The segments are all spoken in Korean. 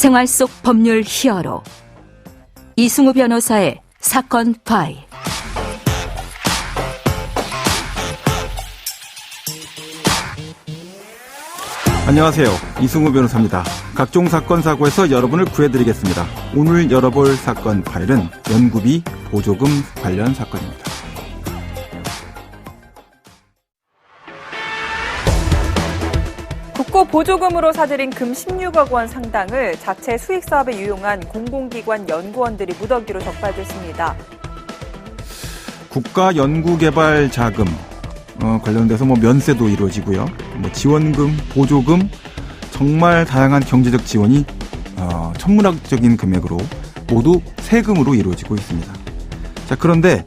생활 속 법률 히어로 이승우 변호사의 사건 파일. 안녕하세요. 이승우 변호사입니다. 각종 사건 사고에서 여러분을 구해드리겠습니다. 오늘 열어볼 사건 파일은 연구비 보조금 관련 사건입니다. 국고 보조금으로 사들인 금 16억 원 상당을 자체 수익 사업에 유용한 공공기관 연구원들이 무더기로 적발됐습니다. 국가연구개발자금 관련돼서 면세도 이루어지고요. 지원금, 보조금, 정말 다양한 경제적 지원이 천문학적인 금액으로 모두 세금으로 이루어지고 있습니다. 자, 그런데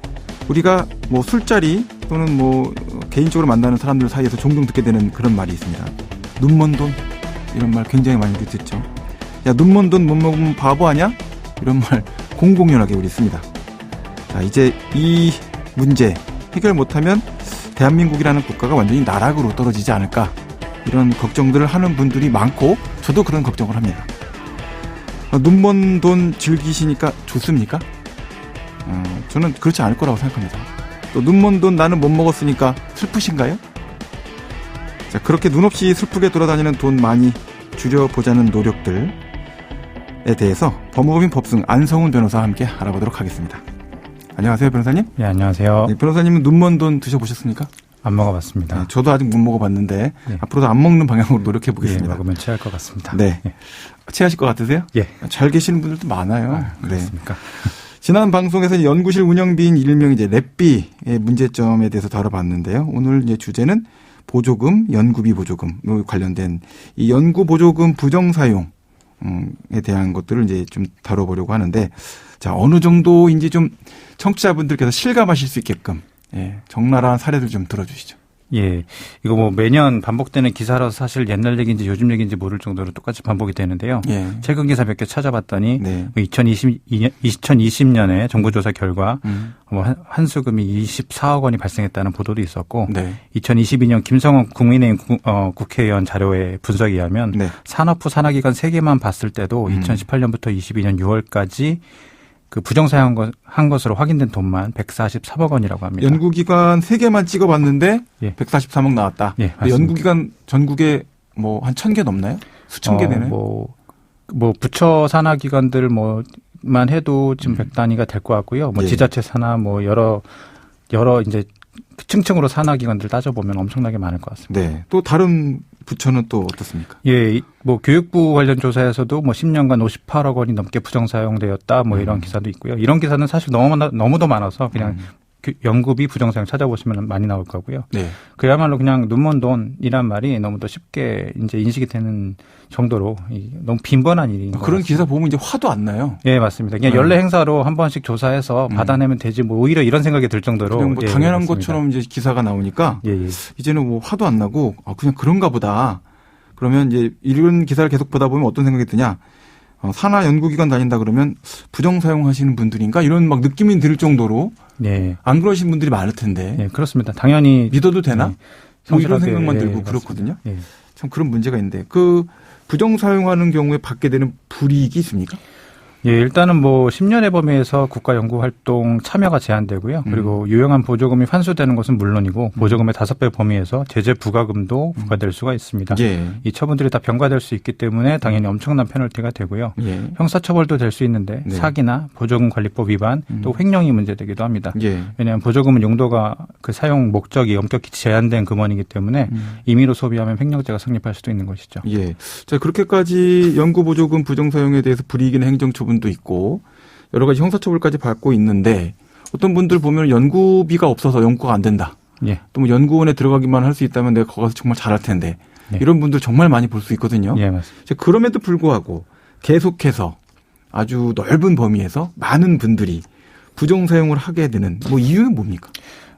우리가 술자리 또는 개인적으로 만나는 사람들 사이에서 종종 듣게 되는 그런 말이 있습니다. 눈먼 돈, 이런 말 굉장히 많이 듣죠. 야, 눈먼 돈 못 먹으면 바보 아냐? 이런 말 공공연하게 우리 씁니다. 자, 이제 이 문제 해결 못하면 대한민국이라는 국가가 완전히 나락으로 떨어지지 않을까, 이런 걱정들을 하는 분들이 많고 저도 그런 걱정을 합니다. 눈먼 돈 즐기시니까 좋습니까? 저는 그렇지 않을 거라고 생각합니다. 또 눈먼 돈 나는 못 먹었으니까 슬프신가요? 자, 그렇게 눈 없이 슬프게 돌아다니는 돈 많이 줄여보자는 노력들에 대해서 법무법인 법승 안성훈 변호사와 함께 알아보도록 하겠습니다. 안녕하세요, 변호사님. 네, 안녕하세요. 네, 변호사님은 눈먼 돈 드셔보셨습니까? 안 먹어봤습니다. 네, 저도 아직 못 먹어봤는데 앞으로도 안 먹는 방향으로 노력해보겠습니다. 먹으면 취할 것 같습니다. 네. 취하실 것 같으세요? 예. 잘 계시는 분들도 많아요. 그렇습니까? 네. 지난 방송에서 연구실 운영비인 일명 랩비의 문제점에 대해서 다뤄봤는데요. 오늘 이제 주제는 보조금, 연구비 보조금 관련된 이 연구 보조금 부정 사용에 대한 것들을 이제 좀 다뤄보려고 하는데, 자, 어느 정도인지 좀 청취자분들께서 실감하실 수 있게끔 적나라한 사례들 좀 들어주시죠. 예, 이거 매년 반복되는 기사라서 사실 옛날 얘기인지 요즘 얘기인지 모를 정도로 똑같이 반복이 되는데요. 예. 최근 기사 몇 개 찾아봤더니 2020년에 정부조사 결과 환수금이 24억 원이 발생했다는 보도도 있었고 2022년 김성원 국민의힘 국회의원 자료의 분석에 의하면 산업부 산하기관 3개만 봤을 때도 2018년부터 22년 6월까지 그 부정사용한 것으로 확인된 돈만 143억 원이라고 합니다. 연구기관 3개만 찍어봤는데 143억 나왔다. 예, 연구기관 전국에 한 1,000개 넘나요? 수천 개 되나요? 부처 산하기관들만 해도 지금 100단위가 될 것 같고요. 지자체 산하 여러 이제 층층으로 산하기관들 따져보면 엄청나게 많을 것 같습니다. 네. 또 다른 부처는 또 어떻습니까? 예, 교육부 관련 조사에서도 10년간 58억 원이 넘게 부정 사용되었다, 이런 기사도 있고요. 이런 기사는 사실 너무도 많아서 그냥 연구비 부정 사용 찾아보시면 많이 나올 거고요. 네. 그야말로 그냥 눈먼 돈이란 말이 너무도 쉽게 이제 인식이 되는 정도로 너무 빈번한 일인 것 그런 같습니다. 기사 보면 이제 화도 안 나요. 예, 맞습니다. 그냥 연례 행사로 한 번씩 조사해서 받아내면 되지 오히려 이런 생각이 들 정도로 당연한 맞습니다. 것처럼 이제 기사가 나오니까 이제는 화도 안 나고 그냥 그런가 보다. 그러면 이제 이런 기사를 계속 보다 보면 어떤 생각이 드냐? 산하 연구기관 다닌다 그러면 부정 사용하시는 분들인가 이런 느낌이 들 정도로 안 그러신 분들이 많을 텐데. 네, 그렇습니다. 당연히 믿어도 되나? 이런 생각만 들고 그렇거든요. 참 그런 문제가 있는데 그 부정 사용하는 경우에 받게 되는 불이익이 있습니까? 예, 일단은 10년의 범위에서 국가연구활동 참여가 제한되고요. 그리고 유용한 보조금이 환수되는 것은 물론이고 보조금의 5배 범위에서 제재 부과금도 부과될 수가 있습니다. 이 처분들이 다 병과될 수 있기 때문에 당연히 엄청난 페널티가 되고요. 형사처벌도 될 수 있는데 사기나 보조금관리법 위반 또 횡령이 문제되기도 합니다. 왜냐하면 보조금은 용도가 그 사용 목적이 엄격히 제한된 금원이기 때문에 임의로 소비하면 횡령죄가 성립할 수도 있는 것이죠. 예. 자, 그렇게까지 연구보조금 부정사용에 대해서 불이익이나 행정처분 도 있고 여러 가지 형사처벌까지 받고 있는데 어떤 분들 보면 연구비가 없어서 연구가 안 된다. 또 연구원에 들어가기만 할 수 있다면 내가 거기서 정말 잘할 텐데 이런 분들 정말 많이 볼 수 있거든요. 맞습니다. 그럼에도 불구하고 계속해서 아주 넓은 범위에서 많은 분들이 부정사용을 하게 되는 이유는 뭡니까?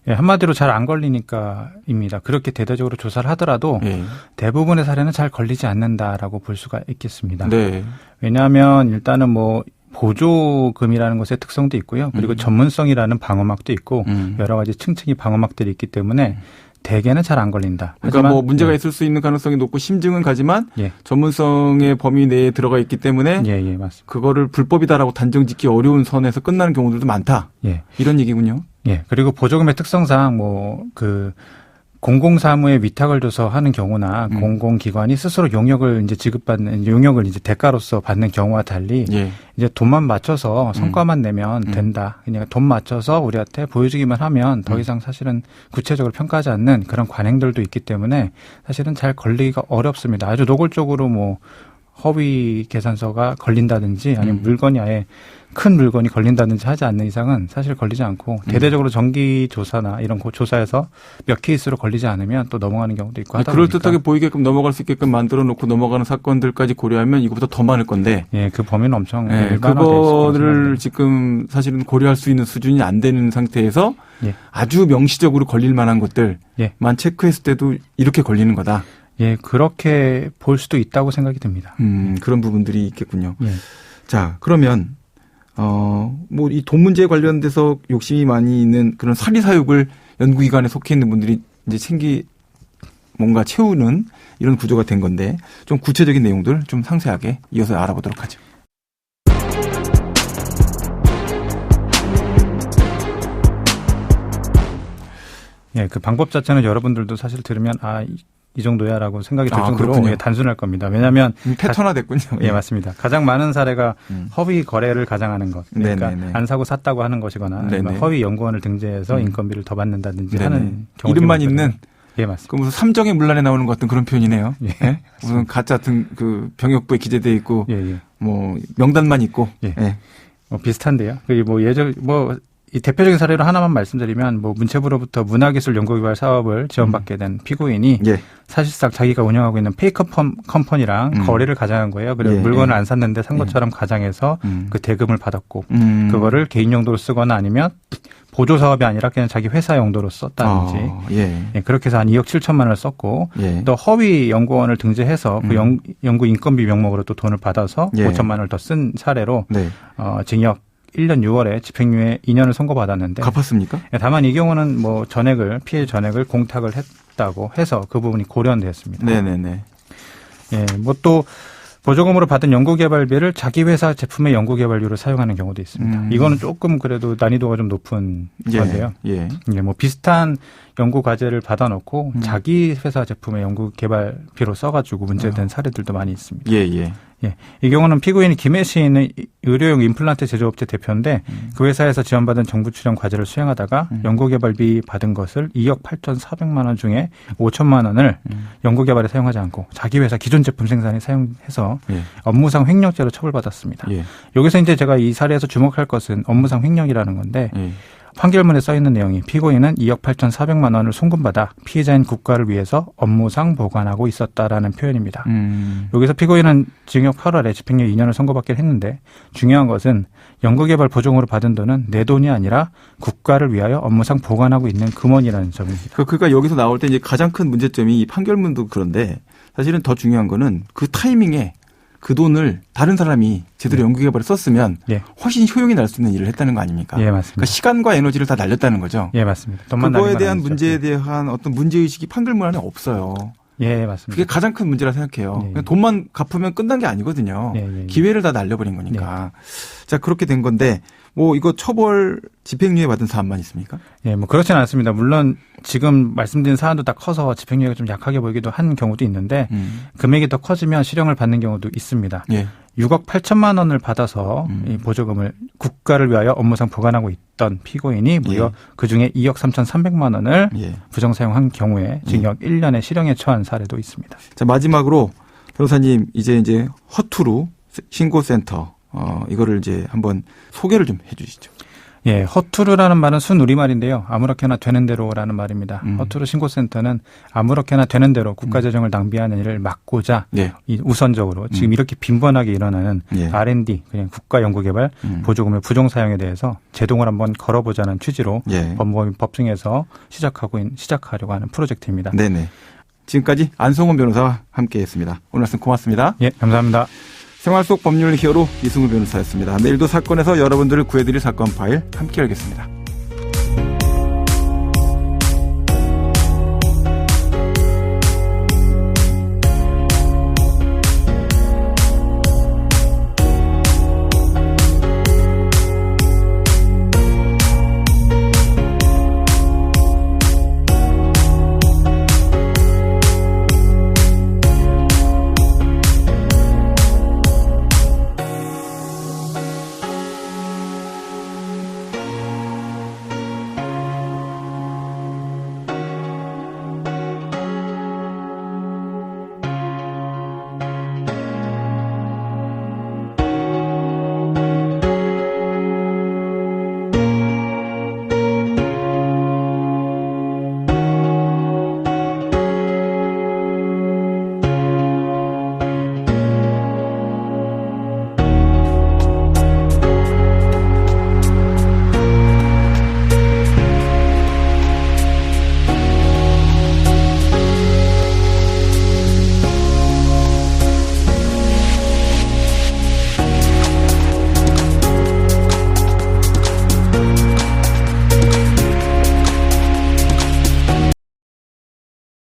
한마디로 잘 안 걸리니까입니다. 그렇게 대대적으로 조사를 하더라도 대부분의 사례는 잘 걸리지 않는다라고 볼 수가 있겠습니다. 왜냐하면 일단은 보조금이라는 것의 특성도 있고요. 그리고 전문성이라는 방어막도 있고 여러 가지 층층이 방어막들이 있기 때문에 대개는 잘 안 걸린다. 그러니까 하지만, 뭐 문제가 있을 수 있는 가능성이 높고 심증은 가지만 예. 전문성의 범위 내에 들어가 있기 때문에 예, 맞습니다. 그거를 불법이다라고 단정짓기 어려운 선에서 끝나는 경우들도 많다. 예. 이런 얘기군요. 예. 그리고 보조금의 특성상 공공사무에 위탁을 줘서 하는 경우나 공공기관이 스스로 용역을 이제 대가로서 받는 경우와 달리 예. 이제 돈만 맞춰서 성과만 내면 된다. 그냥 돈 맞춰서 우리한테 보여주기만 하면 더 이상 사실은 구체적으로 평가하지 않는 그런 관행들도 있기 때문에 사실은 잘 걸리기가 어렵습니다. 아주 노골적으로 허위 계산서가 걸린다든지 아니면 물건이 아예 큰 물건이 걸린다든지 하지 않는 이상은 사실 걸리지 않고 대대적으로 정기 조사나 이런 조사에서 몇 케이스로 걸리지 않으면 또 넘어가는 경우도 있고 하다 보니까 그럴듯하게 보이게끔 넘어갈 수 있게끔 만들어 놓고 넘어가는 사건들까지 고려하면 이거보다 더 많을 건데. 예, 그 범위는 엄청 그거를 지금 사실은 고려할 수 있는 수준이 안 되는 상태에서 예. 아주 명시적으로 걸릴 만한 것들만 체크했을 때도 이렇게 걸리는 거다. 예, 그렇게 볼 수도 있다고 생각이 듭니다. 그런 부분들이 있겠군요. 예. 자, 그러면 이 돈 문제에 관련돼서 욕심이 많이 있는 그런 사리사욕을 연구기관에 속해 있는 분들이 이제 뭔가 채우는 이런 구조가 된 건데 좀 구체적인 내용들 좀 상세하게 이어서 알아보도록 하죠. 예, 그 방법 자체는 여러분들도 사실 들으면 이 정도야라고 생각이 들 정도로 단순할 겁니다. 왜냐하면 패턴화됐군요. 예, 맞습니다. 가장 많은 사례가 허위 거래를 가장하는 것. 그러니까 네네네. 안 사고 샀다고 하는 것이거나 허위 연구원을 등재해서 인건비를 더 받는다든지 하는 경우. 이름만 있는. 예, 맞습니다. 그 무슨 삼정의 문란에 나오는 것 같은 그런 표현이네요. 예. 예? 무슨 가짜 그 병역부에 기재돼 있고, 예. 명단만 있고. 예. 예. 비슷한데요. 이 대표적인 사례로 하나만 말씀드리면 문체부로부터 문화기술 연구개발 사업을 지원받게 된 피고인이 사실상 자기가 운영하고 있는 페이커 컴퍼니랑 거래를 가장한 거예요. 그리고 물건을 안 샀는데 산 것처럼 가장해서 그 대금을 받았고 그거를 개인 용도로 쓰거나 아니면 보조 사업이 아니라 그냥 자기 회사 용도로 썼다든지 그렇게 해서 한 2억 7천만 원을 썼고 또 허위 연구원을 등재해서 그 연구 인건비 명목으로 또 돈을 받아서 5천만 원을 더 쓴 사례로 징역 1년 6월에 집행유예 2년을 선고받았는데 갚았습니까? 다만 이 경우는 피해 전액을 공탁을 했다고 해서 그 부분이 고려되었습니다. 네네네. 예, 또 보조금으로 받은 연구개발비를 자기 회사 제품의 연구개발료로 사용하는 경우도 있습니다. 이거는 조금 그래도 난이도가 좀 높은 건데요. 비슷한 연구 과제를 받아놓고 자기 회사 제품의 연구개발비로 써가지고 문제된 사례들도 많이 있습니다. 이 경우는 피고인이 김혜씨는 의료용 임플란트 제조업체 대표인데 그 회사에서 지원받은 정부 출연 과제를 수행하다가 연구개발비 받은 것을 2억 8,400만 원 중에 5천만 원을 연구개발에 사용하지 않고 자기 회사 기존 제품 생산에 사용해서 업무상 횡령죄로 처벌받았습니다. 여기서 이제 제가 이 사례에서 주목할 것은 업무상 횡령이라는 건데 판결문에 써 있는 내용이 피고인은 2억 8,400만 원을 송금받아 피해자인 국가를 위해서 업무상 보관하고 있었다라는 표현입니다. 여기서 피고인은 징역 8월에 집행유예 2년을 선고받긴 했는데 중요한 것은 연구개발 보조금으로 받은 돈은 내 돈이 아니라 국가를 위하여 업무상 보관하고 있는 금원이라는 점입니다. 그러니까 여기서 나올 때 이제 가장 큰 문제점이 이 판결문도 그런데 사실은 더 중요한 거는 그 타이밍에 그 돈을 다른 사람이 제대로 연구개발에 썼으면 훨씬 효용이 날 수 있는 일을 했다는 거 아닙니까? 예, 맞습니다. 그러니까 시간과 에너지를 다 날렸다는 거죠. 예, 맞습니다. 그거에 대한 문제에 대한 어떤 문제의식이 판결문 안에 없어요. 예, 맞습니다. 그게 가장 큰 문제라 생각해요. 돈만 갚으면 끝난 게 아니거든요. 기회를 다 날려버린 거니까. 자, 그렇게 된 건데 이거 처벌 집행유예 받은 사안만 있습니까? 예, 그렇지는 않습니다. 물론 지금 말씀드린 사안도 다 커서 집행유예가 좀 약하게 보이기도 한 경우도 있는데 금액이 더 커지면 실형을 받는 경우도 있습니다. 6억 8천만 원을 받아서 이 보조금을 국가를 위하여 업무상 보관하고 있던 피고인이 무려 그중에 2억 3,300만 원을 부정 사용한 경우에 징역 1년의 실형에 처한 사례도 있습니다. 자, 마지막으로 변호사님 이제 허투루 신고센터 이거를 이제 한번 소개를 좀 해 주시죠. 예, 허투루라는 말은 순우리말인데요. 아무렇게나 되는 대로라는 말입니다. 허투루 신고센터는 아무렇게나 되는 대로 국가재정을 낭비하는 일을 막고자 우선적으로 지금 이렇게 빈번하게 일어나는 R&D, 그냥 국가연구개발 보조금의 부정사용에 대해서 제동을 한번 걸어보자는 취지로 법무법인 법정에서 시작하려고 하는 프로젝트입니다. 네네. 지금까지 안성훈 변호사와 함께했습니다. 오늘 말씀 고맙습니다. 예, 감사합니다. 생활 속 법률 히어로 이승우 변호사였습니다. 내일도 사건에서 여러분들을 구해드릴 사건 파일 함께 열겠습니다.